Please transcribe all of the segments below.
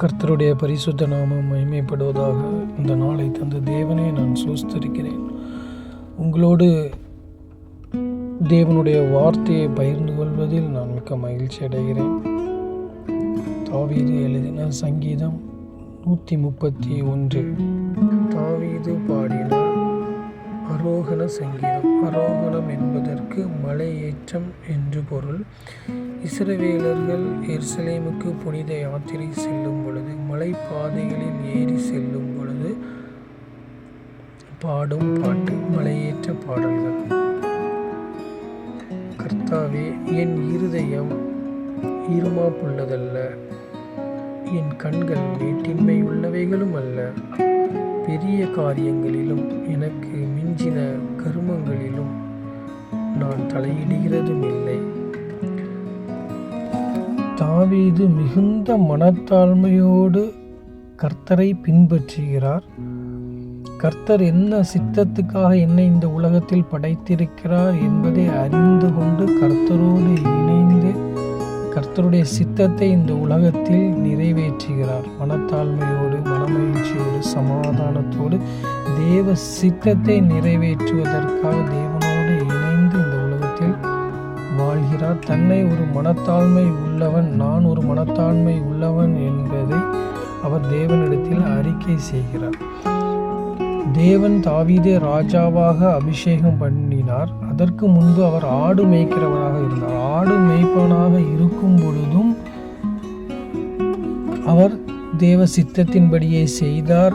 கர்த்தருடைய பரிசுத்த நாமம் மகிமைப்படுவதாக. இந்த நாளை தந்த தேவனே நான் சோஸ்தரிக்கிறேன். உங்களோடு தேவனுடைய வார்த்தையை பகிர்ந்து கொள்வதில் நான் மிக்க மகிழ்ச்சி அடைகிறேன். தாவீது எழுதின சங்கீதம் 131. தாவீது பாடின அரோகண சங்கீதம். அரோகணம் என்பதற்கு மலையேற்றம் என்று பொருள். இஸ்ரவேலர்கள் எருசலேமுக்கு புனித யாத்திரை செல்லும் பொழுது, மலைப்பாதைகளில் ஏறி செல்லும் பொழுது பாடும் பாட்டு மலையேற்ற பாடல்கள். கர்த்தாவே, என் இருதயம் இருமாப்புள்ளதல்ல, என் கண்கள் மேட்டின்மை உள்ளவைகளும் அல்ல. பெரிய காரியங்களிலும் எனக்கு மிஞ்சின கருமங்களிலும் நான் தலையிடுகிறதும் இல்லை. தாவீது மிகுந்த மனத்தாழ்மையோடு கர்த்தரை பின்பற்றுகிறார். கர்த்தர் என்ன சித்தத்துக்காக என்னை இந்த உலகத்தில் படைத்திருக்கிறார் என்பதை அறிந்து கொண்டு கர்த்தரோடு இணைந்து கர்த்தருடைய சித்தத்தை இந்த உலகத்தில் நிறைவேற்றுகிறார். மனத்தாழ்மையோடு, மனமகிழ்ச்சியோடு, சமாதானத்தோடு தேவ சித்தத்தை நிறைவேற்றுவதற்காக தேவனோடு இணைந்து இந்த உலகத்தில் வாழ்கிறார். தன்னை ஒரு மனத்தாழ்மை உள்ளவன், நான் ஒரு மனத்தாழ்மை உள்ளவன் என்பதை அவர் தேவனிடத்தில் அறிக்கை செய்கிறார். தேவன் தாவீதை ராஜாவாக அபிஷேகம் பண்ணினார். அதற்கு முன்பு அவர் ஆடு மேய்க்கிறவராக இருந்தார். ஆடு மேய்ப்பவனாக இருக்கும் பொழுதும் அவர் தேவ சித்தத்தின்படியே செய்தார்.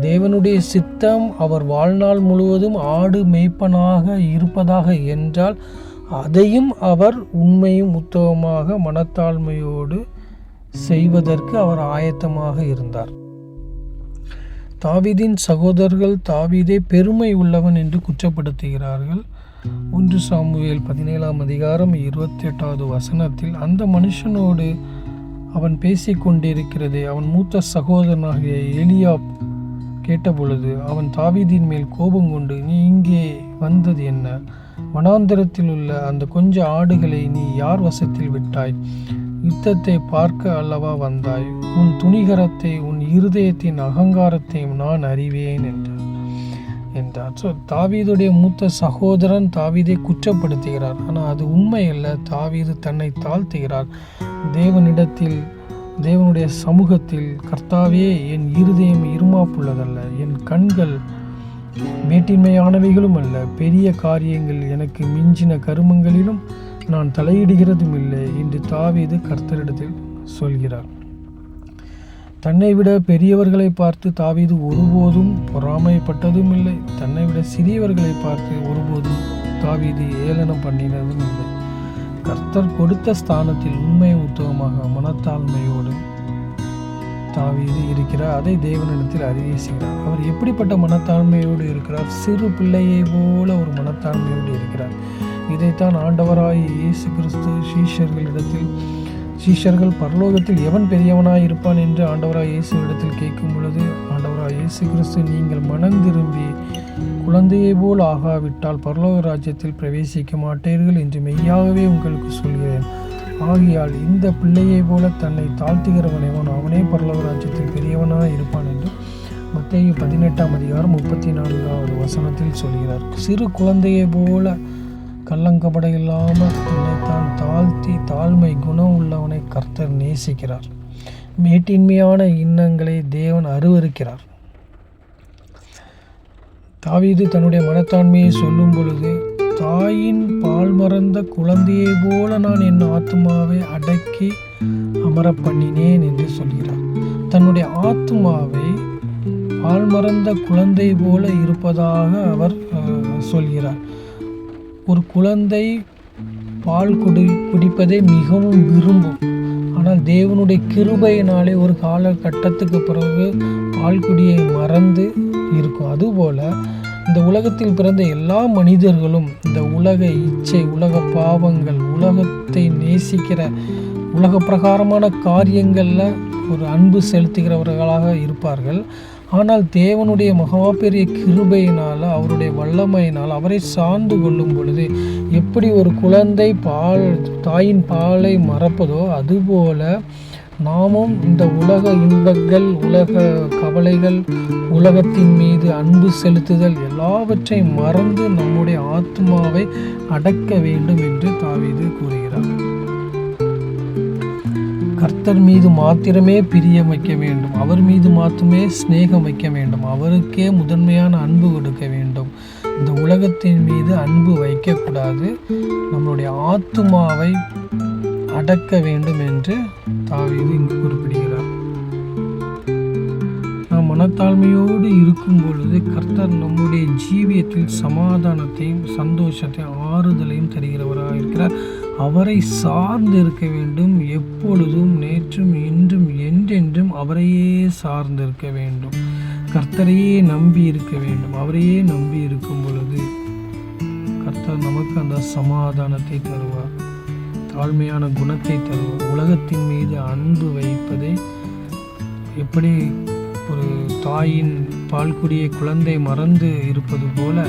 தேவனுடைய சித்தம் அவர் வாழ்நாள் முழுவதும் ஆடு மேய்ப்பனாக இருப்பதாக என்றால் அதையும் அவர் உண்மையும் உத்தமமாக மனத்தாழ்மையோடு செய்வதற்கு அவர் ஆயத்தமாக இருந்தார். தாவீதின் சகோதரர்கள் தாவீதை பெருமை உள்ளவன் என்று குற்றப்படுத்துகிறார்கள். 1 சாமுவேல் 17:28 அந்த மனுஷனோடு அவன் பேசிக்கொண்டிருக்கிறதை அவன் மூத்த சகோதரனாகிய எலியாப் கேட்டபொழுது அவன் தாவீதின் மேல் கோபம் கொண்டு, நீ இங்கே வந்தது என்ன? வனாந்தரத்தில் உள்ள அந்த கொஞ்ச ஆடுகளை நீ யார் வசத்தில் விட்டாய்? யுத்தத்தை பார்க்க அல்லவா வந்தாய்? உன் துணிகரத்தை, உன் இருதயத்தின் அகங்காரத்தையும் நான் அறிவேன் என்றார். தாவீதுடைய மூத்த சகோதரன் தாவீதை குற்றப்படுத்துகிறார். ஆனால் அது உண்மை அல்ல. தாவீது தன்னை தாழ்த்துகிறார். தேவனிடத்தில், தேவனுடைய சமூகத்தில், கர்த்தாவே, என் இருதயம் இருமாப்புள்ளதல்ல, என் கண்கள் மேட்டின்மையானவைகளும் அல்ல. பெரிய காரியங்கள் எனக்கு மிஞ்சின கருமங்களிலும் நான் தலையிடுகிறதும் இல்லை என்று தாவீது கர்த்தரிடத்தில் சொல்கிறார். தன்னை விட பெரியவர்களை பார்த்து தாவீது ஒருபோதும் பொறாமைப்பட்டதும் இல்லை. தன்னை விட சிறியவர்களை பார்த்து ஒருபோதும் தாவீது ஏளனம் பண்ணினதும் இல்லை. கர்த்தர் கொடுத்த ஸ்தானத்தில் உண்மை உத்தமமாக மனத்தாழ்மையோடு தாவீது இருக்கிறார். அதை தேவனிடத்தில் அறிக்கை செய்கிறார். அவர் எப்படிப்பட்ட மனத்தாழ்மையோடு இருக்கிறார்? சிறு பிள்ளையை போல ஒரு மனத்தாழ்மையோடு இருக்கிறார். இதைத்தான் ஆண்டவராய் இயேசு கிறிஸ்து சீஷர்கள் பரலோகத்தில் எவன் பெரியவனாய் இருப்பான் என்று ஆண்டவராய் இயேசுவிடத்தில் கேட்கும் பொழுது, ஆண்டவராய் இயேசு கிறிஸ்து, நீங்கள் மனம் திரும்பி குழந்தையை போல் ஆகாவிட்டால் பரலோக ராஜ்யத்தில் பிரவேசிக்க மாட்டீர்கள் என்று மெய்யாகவே உங்களுக்கு சொல்கிறேன். ஆகையால் இந்த பிள்ளையை போல தன்னை தாழ்த்துகிறவனவன் அவனே பரலோக ராஜ்யத்தில் பெரியவனாய் இருப்பான் என்று மத்தேயு 18:14 சொல்கிறார். சிறு குழந்தையை போல கள்ளங்கபட இல்லாமல் தன்னைத்தான் தாழ்த்தி தாழ்மை குணம் உள்ளவனை கர்த்தர் நேசிக்கிறார். மேட்டின்மையான எண்ணங்களை தேவன் அருவருக்கிறார். தாவீது தன்னுடைய மனத்தாண்மையை சொல்லும் பொழுது, தாயின் பால் மறந்த குழந்தையை போல நான் என் ஆத்துமாவை அடக்கி அமர பண்ணினேன் என்று சொல்கிறார். தன்னுடைய ஆத்துமாவை பால் மறந்த குழந்தை போல இருப்பதாக அவர் சொல்கிறார். ஒரு குழந்தை பால் குடிப்பதை மிகவும் விரும்பும். ஆனால் தேவனுடைய கிருபையினாலே ஒரு காலகட்டத்துக்கு பிறகு பால் குடியை மறந்து இருக்கும். அதுபோல இந்த உலகத்தில் பிறந்த எல்லா மனிதர்களும் இந்த உலக இச்சை, உலக பாவங்கள், உலகத்தை நேசிக்கிற உலக பிரகாரமான காரியங்களில் ஒரு அன்பு செலுத்துகிறவர்களாக இருப்பார்கள். ஆனால் தேவனுடைய மகா பெரிய கிருபையினால், அவருடைய வல்லமையினால் அவரை சார்ந்து கொள்ளும் பொழுது எப்படி ஒரு குழந்தை தாயின் பாலை மறப்பதோ அதுபோல நாமும் இந்த உலக இன்பங்கள், உலக கவலைகள், உலகத்தின் மீது அன்பு செலுத்துதல் எல்லாவற்றையும் மறந்து நம்முடைய ஆத்மாவை அடக்க வேண்டும் என்று தாவீது கூறுகிறார். கர்த்தர் மீது மாத்திரமே பிரியம் வைக்க வேண்டும், அவர் மீது மாத்திரமே சிநேகம் வைக்க வேண்டும், அவருக்கே முதன்மையான அன்பு கொடுக்க வேண்டும். இந்த உலகத்தின் மீது அன்பு வைக்கக்கூடாது, நம்மளுடைய ஆத்மாவை அடக்க வேண்டும் என்று தாவீது இங்கு குறிப்பிடுகிறார். நாம் மனத்தாழ்மையோடு இருக்கும் பொழுது கர்த்தர் நம்முடைய ஜீவியத்தில் சமாதானத்தையும் சந்தோஷத்தையும் ஆறுதலையும் தருகிறவராக இருக்கிறார். அவரை சார்ந்து இருக்க வேண்டும், எப்பொழுதும் நேற்றும் இன்றும் என்றென்றும் அவரையே சார்ந்து இருக்க வேண்டும், கர்த்தரையே நம்பி இருக்க வேண்டும். அவரையே நம்பி இருக்கும் பொழுது கர்த்தர் நமக்கு அந்த சமாதானத்தை தருவார், தாழ்மையான குணத்தை தருவார். உலகத்தின் மீது அன்பு வைப்பதை எப்படி ஒரு தாயின் பால்குடியை குழந்தை மறந்து இருப்பது போல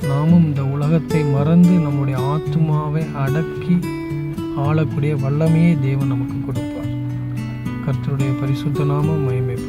நாமும் இந்த உலகத்தை மறந்து நம்முடைய ஆத்மாவை அடக்கி ஆளக்கூடிய வல்லமையை தேவன் நமக்கு கொடுப்பார். கர்த்தருடைய பரிசுத்த நாமம் மகிமைப்படும்.